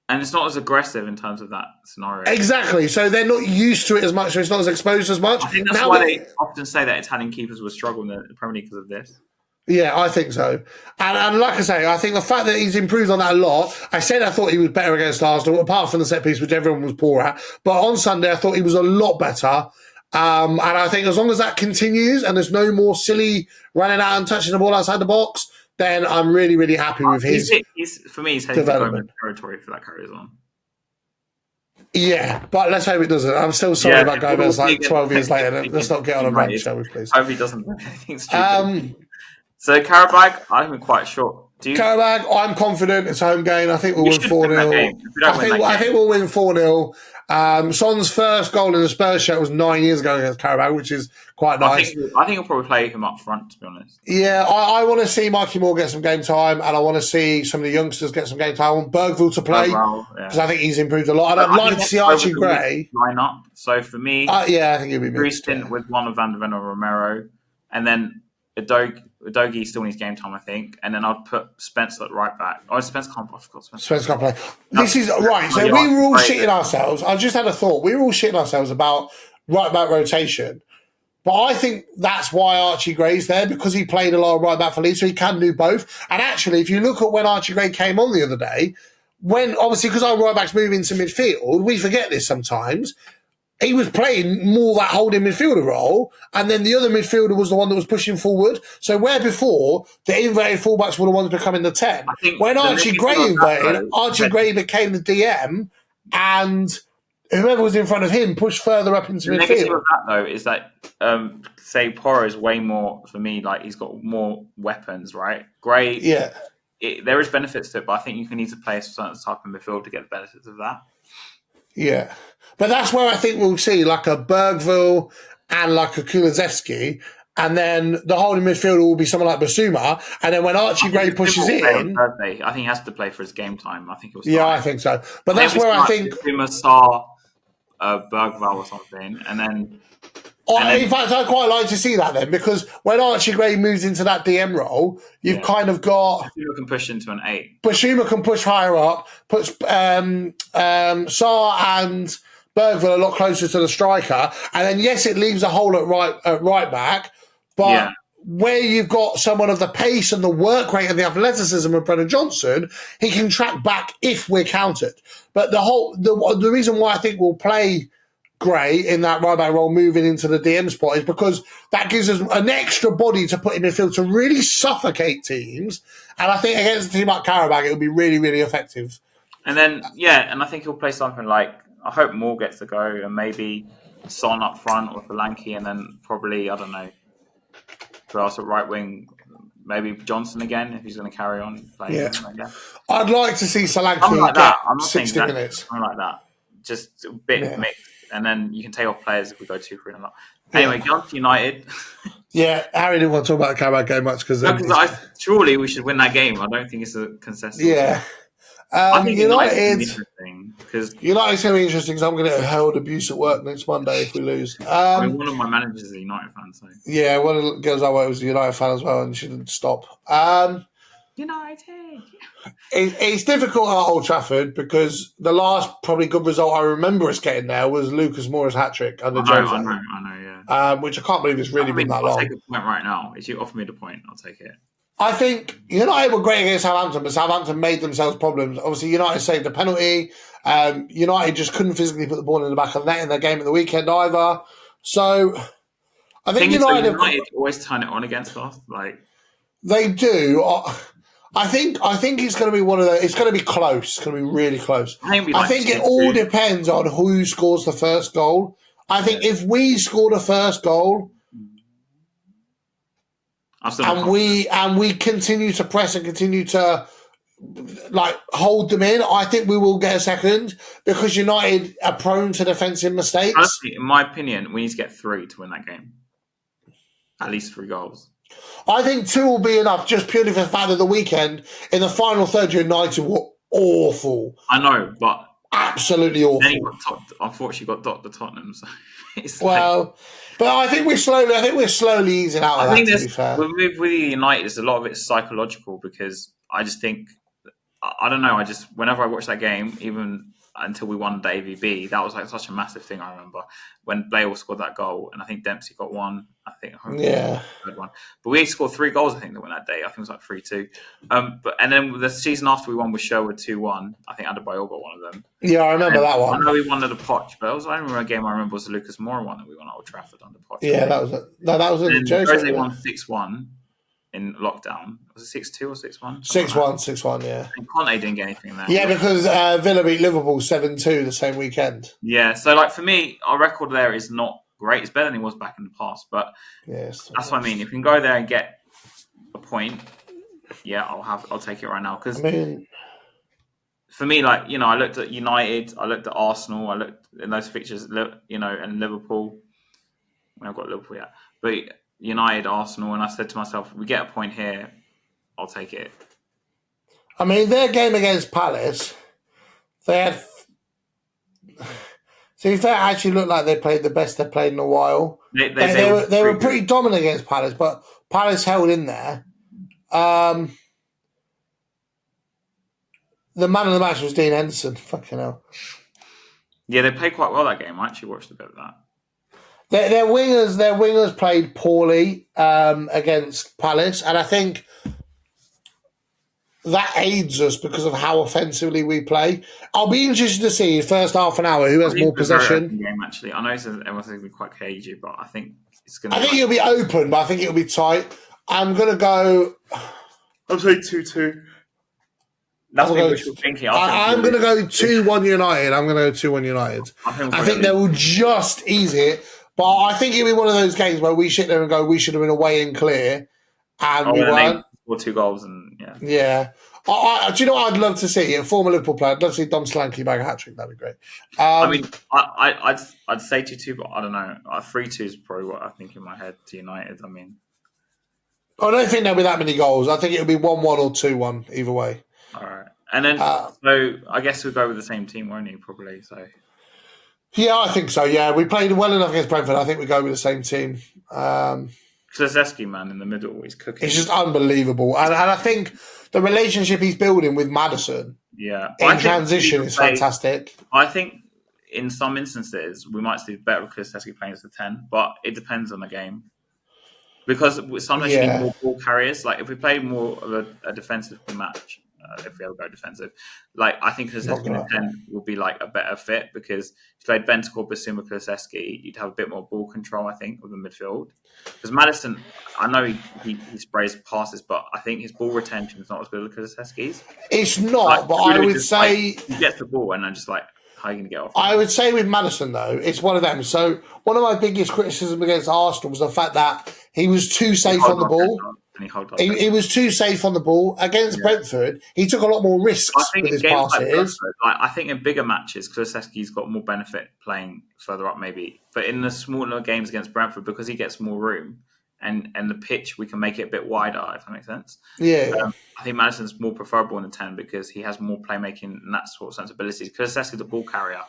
Speaker 2: And it's not as aggressive in terms of that scenario.
Speaker 1: Exactly. So they're not used to it as much, so it's not as exposed as much.
Speaker 2: I think that's why they often say that Italian keepers will struggle in the Premier League because of this.
Speaker 1: Yeah, I think so. And like I say, I think the fact that he's improved on that a lot, I said I thought he was better against Arsenal, apart from the set piece, which everyone was poor at. But on Sunday, I thought he was a lot better. And I think as long as that continues and there's no more silly running out and touching the ball outside the box, then I'm really, really happy with his
Speaker 2: for me, he's heading to Gomez territory if that carries on.
Speaker 1: Yeah, but let's hope it doesn't. I'm still sorry about Gomez like 12 years later. Let's not get on a rant, shall we, please?
Speaker 2: I hope he doesn't do anything stupid. So Qarabag, I'm quite sure.
Speaker 1: Qarabag, I'm confident. It's a home game. I think we'll win 4-0. I think we'll win 4-0. Son's first goal in the Spurs shirt was 9 years ago against Qarabag, which is quite nice.
Speaker 2: I think he'll probably play him up front, to be honest.
Speaker 1: Yeah, I want to see Mikey Moore get some game time, and I want to see some of the youngsters get some game time. I want Bergville to play, because I think he's improved a lot. I'd like to see Archie Gray
Speaker 2: line up. So for me,
Speaker 1: I think he'll be mixed.
Speaker 2: With one of Van de Ven or Romero, and then Udogie still needs game time, I think, and then I'd put Spencer at right back. Oh, Spencer can't. I forgot Spencer
Speaker 1: can't play. This is right. So we were all shitting ourselves. I just had a thought. We were all shitting ourselves about right back rotation, but I think that's why Archie Gray's there, because he played a lot of right back for Leeds, so he can do both. And actually, if you look at when Archie Gray came on the other day, when obviously because our right backs move into midfield, we forget this sometimes. He was playing more that holding midfielder role, and then the other midfielder was the one that was pushing forward. So where before, the inverted fullbacks were the ones becoming the 10. When Archie Gray inverted, Archie Gray became the DM, and whoever was in front of him pushed further up into midfield. The negative
Speaker 2: of that, though, is that, say, Porro is way more, for me, like, he's got more weapons, right? Gray...
Speaker 1: Yeah.
Speaker 2: there is benefits to it, but I think you can need to play a certain type of midfield to get the benefits of that.
Speaker 1: Yeah. But that's where I think we'll see like a Bergville and like a Kulusevski, and then the holding midfielder will be someone like Basuma, and then when Archie Gray pushes in...
Speaker 2: Thursday. I think he has to play for his game time. I think it was.
Speaker 1: Yeah, I think so. But that's where I think...
Speaker 2: Basuma, Sarr, Bergville or something, and then...
Speaker 1: in fact, I'd quite like to see that then, because when Archie Gray moves into that DM role, you've kind of got...
Speaker 2: Basuma can push into an 8.
Speaker 1: Basuma can push higher up, puts Sarr and Bergville a lot closer to the striker, and then, yes, it leaves a hole at right back, but where you've got someone of the pace and the work rate and the athleticism of Brennan Johnson, he can track back if we're countered. But the reason why I think we'll play Gray in that right back role moving into the DM spot is because that gives us an extra body to put in midfield to really suffocate teams. And I think against a team like Qarabag, it would be really, really effective.
Speaker 2: And then, and I think he'll play something like, I hope Moore gets to go, and maybe Son up front or Solanke, and then probably, I don't know, for us at right wing, maybe Johnson again, if he's going to carry on playing him again.
Speaker 1: I'd like to see Solanke get 60 minutes.
Speaker 2: Something like that. Just a bit mixed. And then you can take off players if we go 2-3 and a lot. Anyway, going to United.
Speaker 1: Harry didn't want to talk about the Qarabag game much because
Speaker 2: surely we should win that game. I don't think it's a consensus.
Speaker 1: Yeah.
Speaker 2: I think United's interesting because
Speaker 1: United's going to be interesting because I'm going to get held abuse at work next Monday if we lose.
Speaker 2: One of my managers is a United fan, so
Speaker 1: one of the girls I work with was a United fan as well, and she didn't stop.
Speaker 2: United.
Speaker 1: It's difficult at Old Trafford because the last probably good result I remember us getting there was Lucas Moura's hat-trick under Jose.
Speaker 2: I know,
Speaker 1: which I can't believe it's really been that long.
Speaker 2: I'll take a point right now. If you offer me the point, I'll take it.
Speaker 1: I think United were great against Southampton, but Southampton made themselves problems. Obviously, United saved a penalty. United just couldn't physically put the ball in the back of the net in their game at the weekend either. So, I think United
Speaker 2: always turn it on against us.
Speaker 1: They do. I think it's going to be one of the. It's going to be close. It's going to be really close. I think it all depends on who scores the first goal. I think if we score the first goal, and we continue to press and continue to hold them in, I think we will get a second because United are prone to defensive mistakes.
Speaker 2: Honestly, in my opinion, we need to get 3 to win that game. At least 3 goals.
Speaker 1: I think 2 will be enough, just purely for the fact that the weekend in the final third, United were awful.
Speaker 2: I know, but
Speaker 1: absolutely awful.
Speaker 2: Then he unfortunately got docked to Tottenham. So
Speaker 1: but I think we're slowly easing out of that. To be fair,
Speaker 2: with United, a lot of it's psychological because I just think I don't know. Whenever I watch that game, even until we won the AVB, that was such a massive thing. I remember when Bale scored that goal, and I think Dempsey got one. I think third one, but we scored 3 goals. I think that went that day. I think it was 3-2. And then the season after we won with Sherwood 2-1. I think Adebayo got one of them.
Speaker 1: Yeah, I remember that one.
Speaker 2: I know we won at the Poch, but I remember a game I remember was the Lucas Moura one that we won at Old Trafford under Poch.
Speaker 1: Yeah, that was it. No, that was it.
Speaker 2: Jose won 6-1 in lockdown. Was it 6-2 or 6-1?
Speaker 1: 6-1, yeah.
Speaker 2: And Conte didn't get anything there.
Speaker 1: Yeah, because Villa beat Liverpool 7-2 the same weekend.
Speaker 2: Yeah, so for me, our record there is not great. It's better than it was back in the past, but that's what I mean. If we can go there and get a point, I'll take it right now. Because for me, I looked at United, I looked at Arsenal, I looked in those fixtures, and Liverpool. I've got Liverpool yet, but United, Arsenal, and I said to myself, if we get a point here, I'll take it.
Speaker 1: I mean, their game against Palace, they had. To be fair, actually looked like they played the best they've played in a while. They were pretty dominant against Palace, but Palace held in there. The man of the match was Dean Henderson. Fucking hell.
Speaker 2: Yeah, they played quite well that game. I actually watched a bit of that.
Speaker 1: Their wingers played poorly against Palace, and I think that aids us because of how offensively we play. I'll be interested to see first half an hour who has more possession.
Speaker 2: Game, actually, I know everyone's going to be quite cagey, but I think it's going.
Speaker 1: I think it'll be open, but I think it'll be tight. I'm going to go.
Speaker 2: I'll say 2-2. That's what you're thinking.
Speaker 1: I'm going to go 2-1 United. I'm going to go 2-1 United. I think they will just ease it, but I think it'll be one of those games where we sit there and go, we should have been away and clear, and we weren't.
Speaker 2: score 2 goals and
Speaker 1: Yeah. Do you know what I'd love to see? A former Liverpool player. I'd love to see Dom Solanke bag a hat-trick. That'd be great.
Speaker 2: I mean, I'd say 2-2, but I don't know. 3-2 is probably what I think in my head to United. I mean,
Speaker 1: I don't think there'll be that many goals. I think it'll be 1-1 or 2-1 either way.
Speaker 2: all right. And then, so I guess we'll go with the same team, won't you? Probably. So.
Speaker 1: Yeah, I think so. Yeah, we played well enough against Brentford. I think we go with the same team.
Speaker 2: Kulusevski, man, in the middle, he's cooking.
Speaker 1: It's just unbelievable, and I think the relationship he's building with Maddison, in transition, is fantastic.
Speaker 2: I think in some instances we might see better with Kulusevski playing as a 10, but it depends on the game. Because sometimes you need more ball carriers. Like if we play more of a defensive match, if we ever go defensive, like I think Kulusevski in the 10 would be like a better fit because if you played Bentancur, Basuma, Kulusevski, you'd have a bit more ball control, I think, of the midfield. Because Maddison, I know he sprays passes, but I think his ball retention is not as good as Kulusevski's.
Speaker 1: It's not, but I would say
Speaker 2: he gets the ball and I'm just like, how are you going to get off?
Speaker 1: I would say with Maddison though, it's one of them. So one of my biggest criticisms against Arsenal was the fact that he was too safe on the ball. He was too safe on the ball. Against Brentford, he took a lot more risks with his passes.
Speaker 2: I think in bigger matches, Kulusevski's got more benefit playing further up maybe. But in the smaller games against Brentford, because he gets more room and the pitch, we can make it a bit wider, if that makes sense.
Speaker 1: Yeah.
Speaker 2: I think Maddison's more preferable in the 10 because he has more playmaking and that sort of sensibilities. Kulusevski's the ball carrier.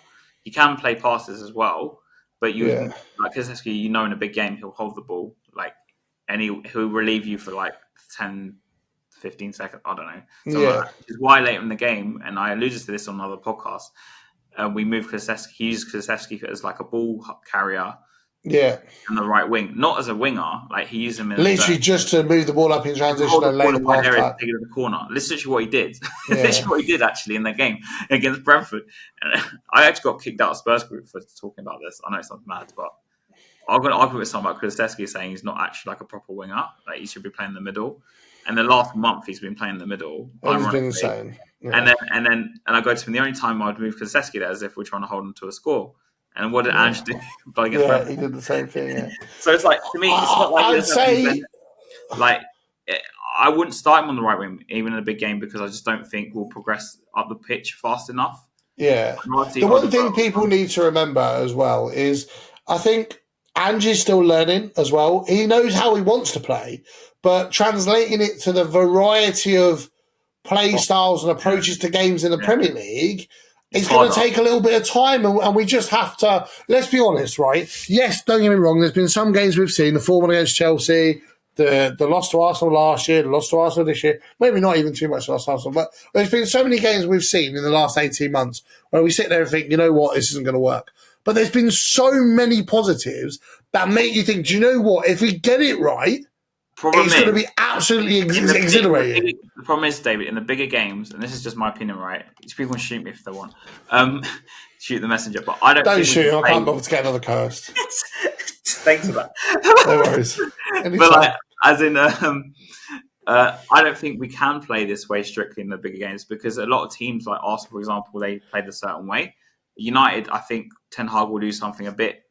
Speaker 2: He can play passes as well, but like Kulusevski, in a big game, he'll hold the ball, and he'll relieve you for 10, 15 seconds. I don't know. Which is why later in the game, and I alluded to this on another podcast, we moved Kulusevski. He used Kulusevski as a ball carrier.
Speaker 1: Yeah.
Speaker 2: And the right wing, not as a winger. He used him in
Speaker 1: literally just to move the ball up in transition and lay the pass back.
Speaker 2: Take it to the corner. This is literally what he did. Literally what he did actually in the game against Brentford. And I actually got kicked out of Spurs group for talking about this. I know it sounds mad, but I'm going to argue with someone about Kulusevski saying he's not actually a proper winger. He should be playing in the middle. And the last month he's been playing in the middle.
Speaker 1: He's been insane.
Speaker 2: Yeah. And I go to him. The only time I'd move Kulusevski there is if we're trying to hold him to a score. And what did Ange do?
Speaker 1: He did the same thing. Yeah.
Speaker 2: So it's to me, it's not
Speaker 1: I'd say,
Speaker 2: I wouldn't start him on the right wing, even in a big game, because I just don't think we'll progress up the pitch fast enough.
Speaker 1: Yeah. The one thing people need to remember as well is, I think Ange is still learning as well. He knows how he wants to play, but translating it to the variety of play styles and approaches to games in the Premier League. It's going to take a little bit of time, and we just have to, let's be honest, right? Yes, don't get me wrong, there's been some games we've seen, the 4-1 against Chelsea, the loss to Arsenal last year, the loss to Arsenal this year, maybe not even too much loss to Arsenal, but there's been so many games we've seen in the last 18 months where we sit there and think, you know what, this isn't going to work. But there's been so many positives that make you think, do you know what, if we get it right, it's going to be absolutely exhilarating.
Speaker 2: The problem is, David, in the bigger games, and this is just my opinion, right? People can shoot me if they want. Shoot the messenger, but I don't
Speaker 1: shoot him. I can't bother to get another coast.
Speaker 2: Thanks for that.
Speaker 1: No worries.
Speaker 2: But I don't think we can play this way strictly in the bigger games because a lot of teams like Arsenal, for example, they played a certain way. United, I think Ten Hag will do something a bit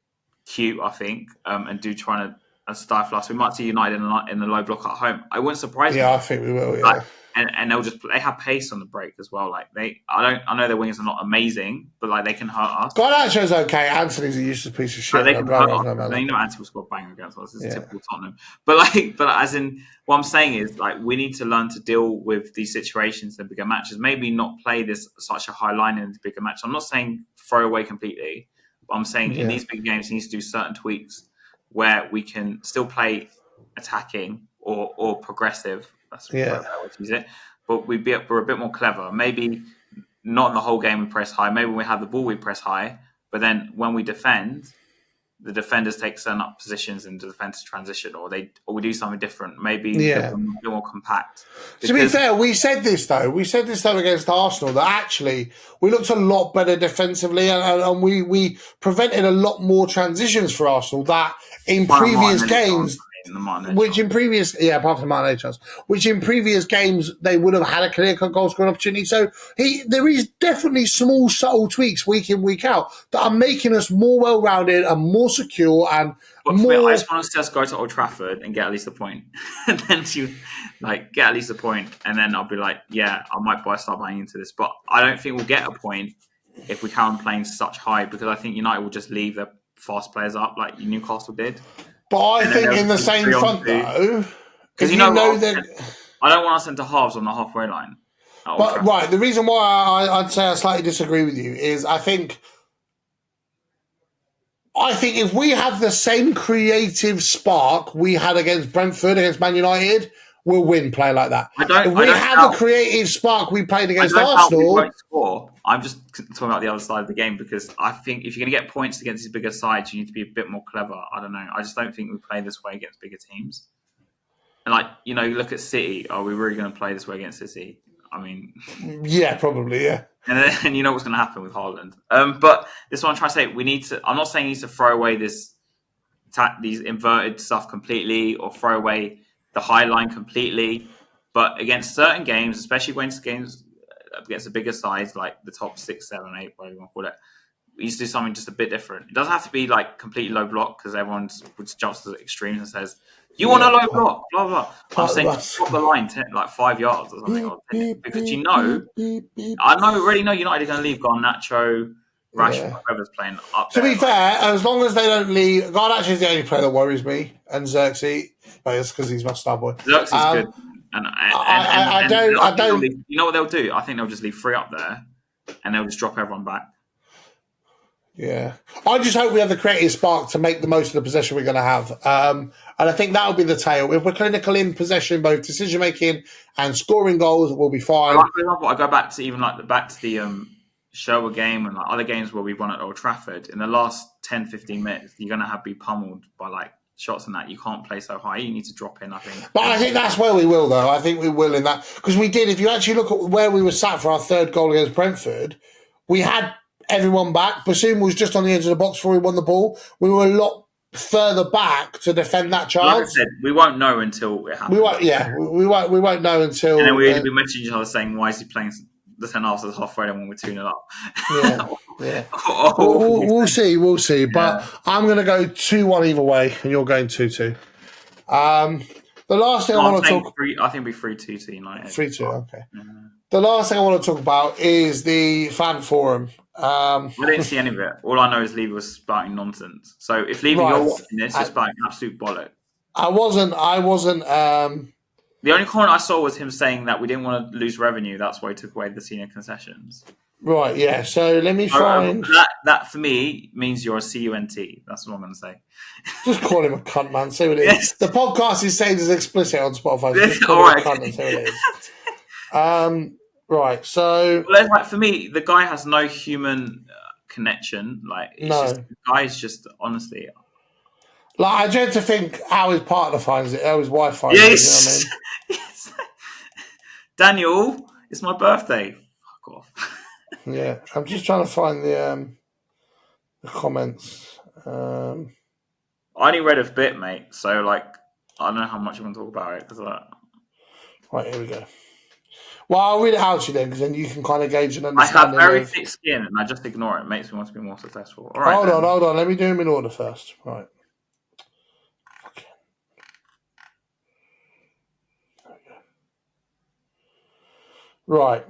Speaker 2: cute, I think, and trying to stifle us. We might see United in the low block at home. I wouldn't surprise me.
Speaker 1: Yeah, I think we will. Yeah,
Speaker 2: and they have pace on the break as well. I know their wingers are not amazing, but they can hurt us.
Speaker 1: Garnacho's okay. Anthony's a useless piece of shit.
Speaker 2: They can hurt us. Anthony will score a banger against us. It's typical Tottenham. But as in what I'm saying is we need to learn to deal with these situations in bigger matches. Maybe not play this such a high line in the bigger match. I'm not saying throw away completely, but I'm saying in these big games he needs to do certain tweaks where we can still play attacking or progressive. That's the way I would use it. But we're a bit more clever. Maybe not in the whole game we press high. Maybe when we have the ball we press high. But then when we defend, the defenders take certain up positions in the defensive transition, or we do something different. Maybe a bit more compact.
Speaker 1: To be fair, we said this though against Arsenal that actually we looked a lot better defensively, and we prevented a lot more transitions for Arsenal that in previous games
Speaker 2: in the Martin.
Speaker 1: Which in previous, apart from the Martin chance, which in previous games they would have had a clear-cut goal scoring opportunity. So there is definitely small, subtle tweaks week in, week out that are making us more well-rounded and more secure and more.
Speaker 2: I just want us to go to Old Trafford and get at least a point, and then get at least a point, and then I'll be like, yeah, I might start buying into this, but I don't think we'll get a point if we carry on playing such high, because I think United will just leave their fast players up like Newcastle did.
Speaker 1: But I think in the same front, though, because I
Speaker 2: don't want our centre halves on the halfway line.
Speaker 1: But right, the reason why I'd say I slightly disagree with you is I think if we have the same creative spark we had against Brentford, against Man United, we'll win playing like that. If we have the creative spark we played against Arsenal,
Speaker 2: we won't score. I'm just talking about the other side of the game, because I think if you're going to get points against these bigger sides, you need to be a bit more clever. I don't know. I just don't think we play this way against bigger teams. And you look at City. Are we really going to play this way against City? I mean,
Speaker 1: yeah, probably, yeah.
Speaker 2: And you know what's going to happen with Haaland. But this is what I'm trying to say. We need to. I'm not saying you need to throw away these inverted stuff completely, or throw away the high line completely. But against certain games, especially against games against the bigger sides, like the top 6, 7, 8, whatever you want to call it, we need to do something just a bit different. It doesn't have to be completely low block, because everyone jumps to the extremes and says, you want a low block, blah, blah. I'm saying drop the line 5 yards or something. Because I already know United are going to leave Garnacho, Rashford, whoever's playing up there.
Speaker 1: To be fair, as long as they don't leave, Garnacho is the only player that worries me, and Xerxes, but it's because he's my star boy.
Speaker 2: Xerxes is good. And I don't. You know what they'll do? I think they'll just leave 3 up there, and they'll just drop everyone back.
Speaker 1: Yeah, I just hope we have the creative spark to make the most of the possession we're going to have, and I think that'll be the tale. If we're clinical in possession, both decision making and scoring goals, we'll be fine.
Speaker 2: For example, I go back to the Sherwood game and other games where we won at Old Trafford. In the last 10-15 minutes, you're going to be pummeled by shots and that. You can't play so high. You need to drop in, I think.
Speaker 1: But I think that's where we will, though. I think we will in that. Because we did, if you actually look at where we were sat for our third goal against Brentford, we had everyone back. Bassoum was just on the edge of the box before we won the ball. We were a lot further back to defend that chance.
Speaker 2: Like I said, we won't know until it happens.
Speaker 1: We won't know until...
Speaker 2: And then we'll be messaging each other saying, why is he playing the 10 halves as halfway when we're 2-0 up?
Speaker 1: Yeah. We'll see. Yeah. But I'm going to go 2-1 either way, and you're going 2-2. The last thing I want to talk...
Speaker 2: I think it'll be 3-2 to United.
Speaker 1: 3-2, okay. Yeah. The last thing I want to talk about is the fan forum.
Speaker 2: I didn't see any of it. All I know is Levy was spouting nonsense. So if Levy, you're watching this, you're spouting absolute bollock.
Speaker 1: I wasn't.
Speaker 2: The only comment I saw was him saying that we didn't want to lose revenue. That's why he took away the senior concessions.
Speaker 1: Right, yeah. So let me find...
Speaker 2: That for me means you're a CUNT. That's what I'm going to say.
Speaker 1: Just call him a cunt, man. See what it is. The podcast is saved as explicit on Spotify. So just call him a cunt and see what it is. Right, so...
Speaker 2: Well, for me, the guy has no human connection. The guy's just, honestly...
Speaker 1: I dread to think how his partner finds it, how his wife finds it, you know what I mean?
Speaker 2: Yes. Daniel, it's my birthday. Fuck off.
Speaker 1: Yeah, I'm just trying to find the comments.
Speaker 2: I only read a bit, mate, so, I don't know how much you want to talk about it.
Speaker 1: Right, here we go. Well, I'll read it out to you then, because then you can kind of gauge and understand.
Speaker 2: I have very thick skin, and I just ignore it. It makes me want to be more successful. All right,
Speaker 1: hold on. Let me do them in order first. Right. Okay. There we go. Right.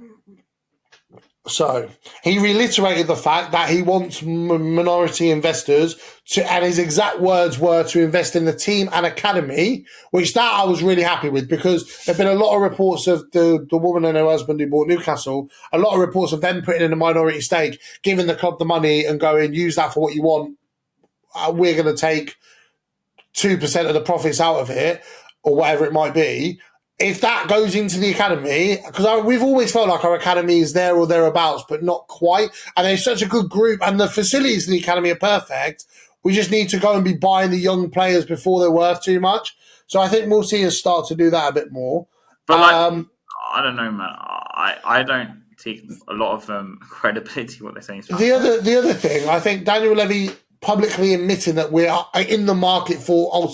Speaker 1: So, he reiterated the fact that he wants minority investors to, and his exact words were to invest in the team and academy, which that I was really happy with, because there have been a lot of reports of the woman and her husband who bought Newcastle, a lot of reports of them putting in a minority stake, giving the club the money and going, use that for what you want. We're going to take 2% of the profits out of it, or whatever it might be. If that goes into the academy, because we've always felt like our academy is there or thereabouts, but not quite. And there's such a good group, and the facilities in the academy are perfect. We just need to go and be buying the young players before they're worth too much. So I think we'll see us start to do that a bit more.
Speaker 2: But I don't know, man. I don't take a lot of credibility what they're saying.
Speaker 1: The other thing, I think Daniel Levy publicly admitting that we are in the market for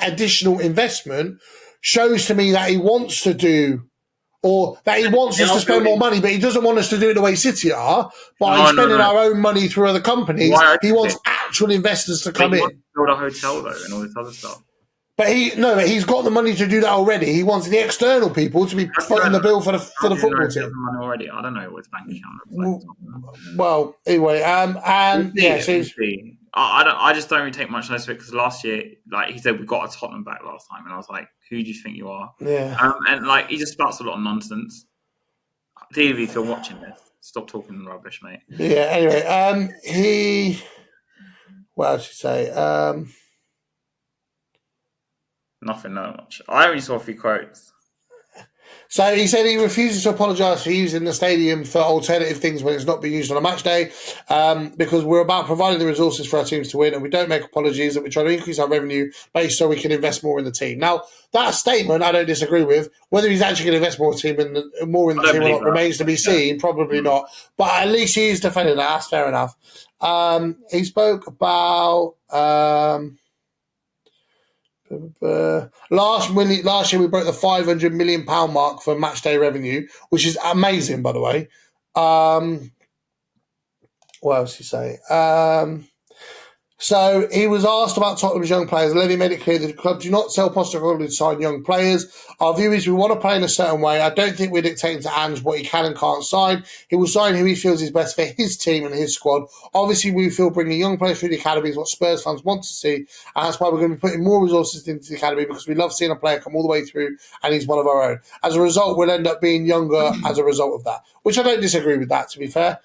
Speaker 1: additional investment shows to me that he wants to do, or that he wants us to spend more money, but he doesn't want us to do it the way City are, by spending our own money through other companies. He wants actual investors to come in.
Speaker 2: He wants to build a hotel, though, and all this other stuff.
Speaker 1: But he's got the money to do that already. He wants the external people to be footing the bill for the football team.
Speaker 2: Money already. I don't know what his bank account looks like.
Speaker 1: Well, anyway,
Speaker 2: I just don't really take much notice of it because last year, like he said, we got a Tottenham back last time, and I was like, "Who do you think you are?"
Speaker 1: Yeah.
Speaker 2: And like he just spouts a lot of nonsense. TV, if you're watching this, stop talking rubbish, mate.
Speaker 1: Yeah. Anyway, what else did he say?
Speaker 2: Nothing, no much. I only saw a few quotes.
Speaker 1: So he said he refuses to apologise for using the stadium for alternative things when it's not being used on a match day, because we're about providing the resources for our teams to win, and we don't make apologies that we try to increase our revenue base so we can invest more in the team. Now, that statement I don't disagree with. Whether he's actually going to invest more in the team or not remains to be seen. Probably not. But at least he is defending that. That's fair enough. He spoke about... last year we broke the £500 million mark for match day revenue, which is amazing, by the way. What else did he say? So he was asked about Tottenham's young players. Levy made it clear that the club do not sell Postecoglou to sign young players. Our view is we want to play in a certain way. I don't think we're dictating to Ange what he can and can't sign. He will sign who he feels is best for his team and his squad. Obviously, we feel bringing young players through the academy is what Spurs fans want to see, and that's why we're going to be putting more resources into the academy, because we love seeing a player come all the way through and he's one of our own. As a result, we'll end up being younger as a result of that, which I don't disagree with that, to be fair.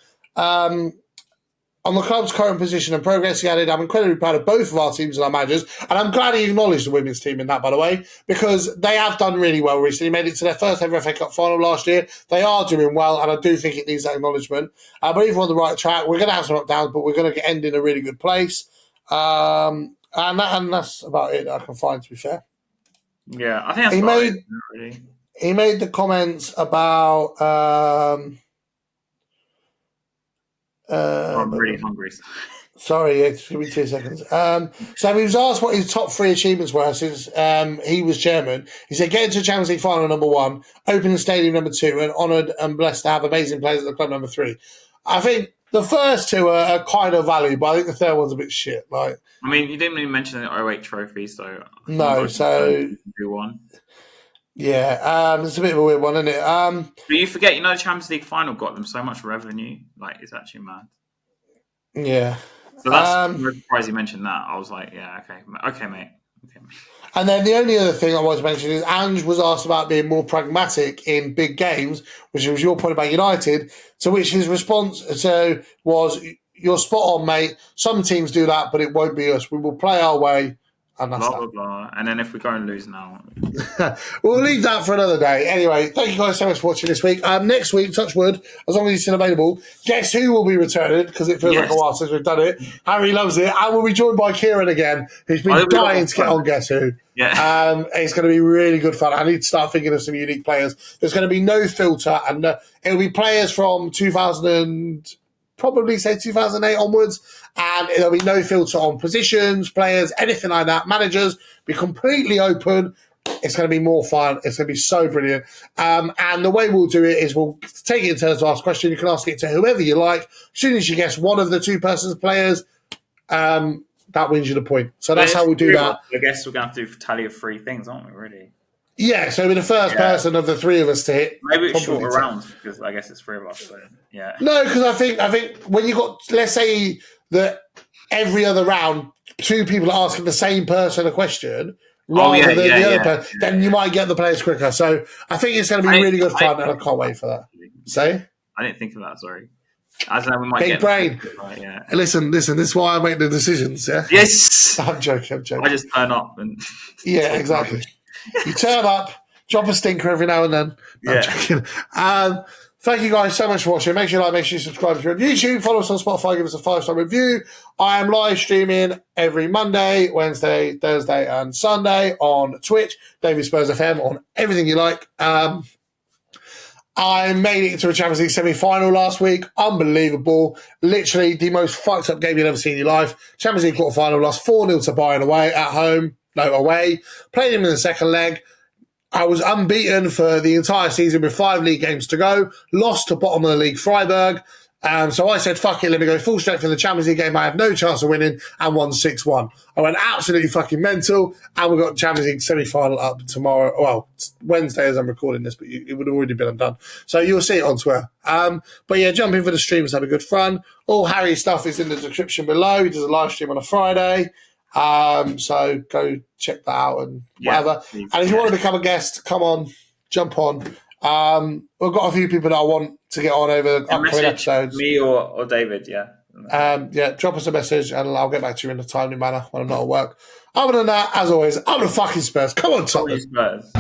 Speaker 1: On the club's current position and progress, he added, I'm incredibly proud of both of our teams and our managers, and I'm glad he acknowledged the women's team in that, by the way, because they have done really well recently. Made it to their first ever FA Cup final last year. They are doing well, and I do think it needs that acknowledgement. I believe we're on the right track. We're going to have some up-downs, but we're going to end in a really good place. And that's about it that I can find, to be fair.
Speaker 2: Yeah, I think that's really.
Speaker 1: He made the comments about...
Speaker 2: I'm really hungry.
Speaker 1: Sorry, just give me 2 seconds. So he was asked what his top 3 achievements were since he was chairman. He said, getting to the Champions League final, number 1, opening the stadium, number 2, and honoured and blessed to have amazing players at the club, number 3. I think the first 2 are kind of valid, but I think the third one's a bit shit. Like,
Speaker 2: I mean, you didn't really mention the 08 trophy, so...
Speaker 1: No, so...
Speaker 2: Do one.
Speaker 1: Yeah, it's a bit of a weird one, isn't it?
Speaker 2: But you forget, the Champions League final got them so much revenue. Like, it's actually mad.
Speaker 1: Yeah.
Speaker 2: So that's I'm surprised you mentioned that. I was like, yeah, okay, mate.
Speaker 1: And then the only other thing I want to mention is Ange was asked about being more pragmatic in big games, which was your point about United, to which his response was, you're spot on, mate. Some teams do that, but it won't be us. We will play our way. And that's
Speaker 2: blah, blah, blah. And then if we go and lose now...
Speaker 1: We'll leave that for another day. Anyway, thank you guys so much for watching this week. Next week, touch wood, as long as he's still available, guess who will be returning, because it feels like a while since we've done it. Harry loves it. And we'll be joined by Kieran again, who's been dying to get on Guess Who.
Speaker 2: Yeah.
Speaker 1: It's going to be really good fun. I need to start thinking of some unique players. There's going to be no filter, and it'll be players from 2008 onwards, and there'll be no filter on positions, players, anything like that. Managers be completely open. It's going to be more fun. It's going to be so brilliant. And the way we'll do it is we'll take it in turns to ask questions. You can ask it to whoever you like. As soon as you guess one of the 2 persons players, that wins you the point. So that's how we do that.
Speaker 2: I guess we're going to have to do a tally of 3 things, aren't we, really?
Speaker 1: Yeah, so we're the first person of the 3 of us to hit.
Speaker 2: Maybe it's shorter rounds, because I guess it's 3 of us. So, yeah.
Speaker 1: No, because I think when you got, let's say that every other round, 2 people are asking the same person a question rather than the other person, then you might get the players quicker. So I think it's going to be really good fun, and I can't wait for that. Say?
Speaker 2: I didn't think of that, sorry. As we might
Speaker 1: Big brain.
Speaker 2: Right, yeah.
Speaker 1: Listen, this is why I make the decisions, yeah?
Speaker 2: Yes!
Speaker 1: I'm joking.
Speaker 2: I just turn up and...
Speaker 1: Yeah, exactly. You turn up, drop a stinker every now and then. No, I'm joking. Thank you guys so much for watching. Make sure you like, make sure you subscribe if you're on YouTube. Follow us on Spotify, give us a 5-star review. I am live streaming every Monday, Wednesday, Thursday, and Sunday on Twitch. David Spurs FM on everything you like. I made it to a Champions League semi-final last week. Unbelievable. Literally the most fucked up game you've ever seen in your life. Champions League quarter-final, lost 4-0 to Bayern away at home. No, away. Played him in the second leg. I was unbeaten for the entire season with 5 league games to go. Lost to bottom of the league Freiburg. So I said, fuck it, let me go full strength in the Champions League game. I have no chance of winning, and won 6-1. I went absolutely fucking mental, and we've got the Champions League semi-final up tomorrow. Well, it's Wednesday as I'm recording this, but it would have already been done. So you'll see it on Twitter. But yeah, jump in for the streams, have a good fun. All Harry's stuff is in the description below. He does a live stream on a Friday. So go check that out and whatever.
Speaker 2: Please.
Speaker 1: And if you want to become a guest, come on, jump on. We've got a few people that I want to get on over the upcoming episodes.
Speaker 2: Me or David,
Speaker 1: drop us a message and I'll get back to you in a timely manner when I'm not at work. Other than that, as always, I'm the fucking Spurs. Come on, Tottenham.
Speaker 2: Spurs.